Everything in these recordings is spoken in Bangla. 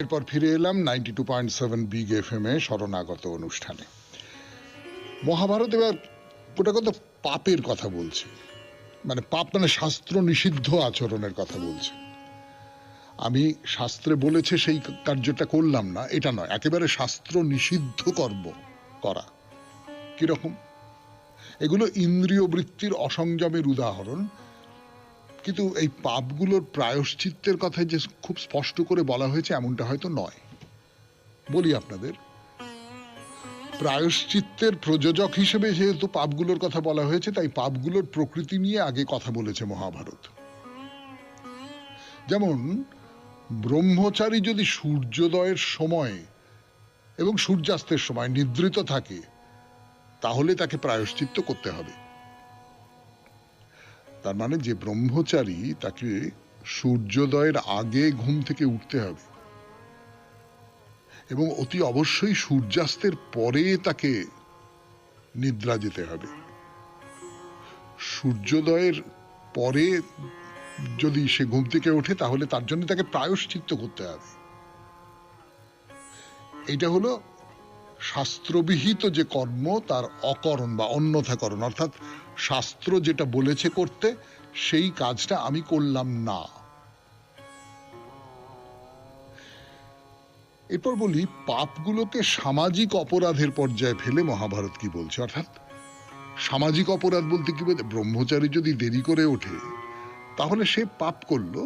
এরপর ফিরে এলাম 92.7 বিগ এফএম এ শরণাগত অনুষ্ঠানে। মহাভারত এবার গোটা কথা পাপের কথা বলছে, মানে পাপ মানে শাস্ত্র নিষিদ্ধ আচরণের কথা বলছে। আমি শাস্ত্রে বলেছে সেই কার্যটা করলাম না এটা নয়, একেবারে শাস্ত্র নিষিদ্ধ কর্ম করা। কিরকম? এগুলো ইন্দ্রিয় বৃত্তির অসংযমের উদাহরণ। কিন্তু এই পাপগুলোর প্রায়শ্চিত্তের কথায় যে খুব স্পষ্ট করে বলা হয়েছে এমনটা হয়তো নয়। বলি আপনাদের, প্রায়শ্চিত্তের প্রযোজক হিসেবে যেহেতু পাপগুলোর কথা বলা হয়েছে, তাই পাপগুলোর প্রকৃতি নিয়ে আগে কথা বলেছে মহাভারত। যেমন ব্রহ্মচারী যদি সূর্যোদয়ের সময় এবং সূর্যাস্তের সময় নিদ্রিত থাকে, তাহলে তাকে প্রায়শ্চিত্ত করতে হবে। তার মানে যে ব্রহ্মচারী, তাকে সূর্যোদয়ের আগে ঘুম থেকে উঠতে হবে এবং অতি অবশ্যই সূর্যাস্তের পরে তাকে নিদ্রা যেতে হবে। সূর্যোদয়ের পরে যদি সে ঘুম থেকে ওঠে, তাহলে তার জন্য তাকে প্রায়শ্চিত্ত করতে হবে। এটা হলো শাস্ত্রবিহিত যে কর্ম, তার অকরণ বা অন্যথাকরণ, অর্থাৎ শাস্ত্র যেটা বলেছে করতে সেই কাজটা আমি করলাম না। এরপর বলি, পাপগুলোকে সামাজিক অপরাধের পর্যায়ে ফেলে মহাভারত কি বলছে। অর্থাৎ সামাজিক অপরাধ বলতে কি বলতে, ব্রহ্মচারী যদি দেরি করে ওঠে তাহলে সে পাপ করলো,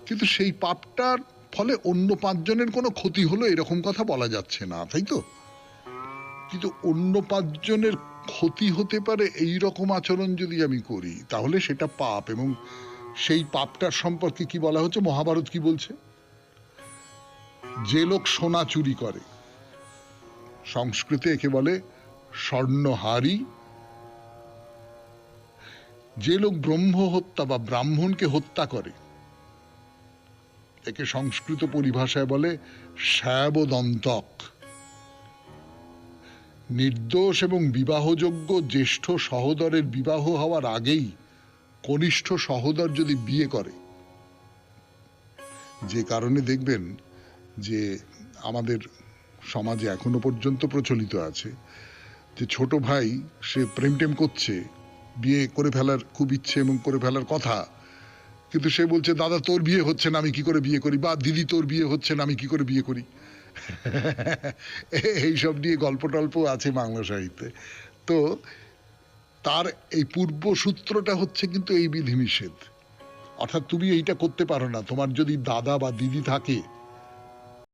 কিন্তু সেই পাপটার ফলে অন্য পাঁচজনের কোনো ক্ষতি হলো এরকম কথা বলা যাচ্ছে না, তাই তো? কিন্তু অন্য পাঁচজনের ক্ষতি হতে পারে এই রকম আচরণ যদি আমি করি, তাহলে সেটা পাপ। এবং সেই পাপটার সম্পর্কে কি বলা হচ্ছে, মহাভারত কি বলছে? যে লোক সোনা চুরি করে, সংস্কৃতে একে বলে স্বর্ণহারি। যে লোক ব্রহ্ম হত্যা বা ব্রাহ্মণকে হত্যা করে, একে সংস্কৃত পরিভাষায় বলে শ্যাবদন্তক। নির্দোষ এবং বিবাহযোগ্য জ্যেষ্ঠ সহোদরের বিবাহ হওয়ার আগেই কনিষ্ঠ সহোদর যদি বিয়ে করে, যে কারণে দেখবেন যে আমাদের সমাজে এখনো পর্যন্ত প্রচলিত আছে যে ছোট ভাই সে প্রেম টেম করছে, বিয়ে করে ফেলার খুব ইচ্ছে এবং করে ফেলার কথা, কিন্তু সে বলছে দাদা তোর বিয়ে হচ্ছে না আমি কি করে বিয়ে করি, বা দিদি তোর বিয়ে হচ্ছে না আমি কি করে বিয়ে করি। এইসব নিয়ে গল্প টল্প আছে বাংলা সাহিত্যে। তো তার এই পূর্বসূত্রটা হচ্ছে কিন্তু এই বিধিনিষেধ। অর্থাৎ তুমি এইটা করতে পারো না, তোমার যদি দাদা বা দিদি থাকে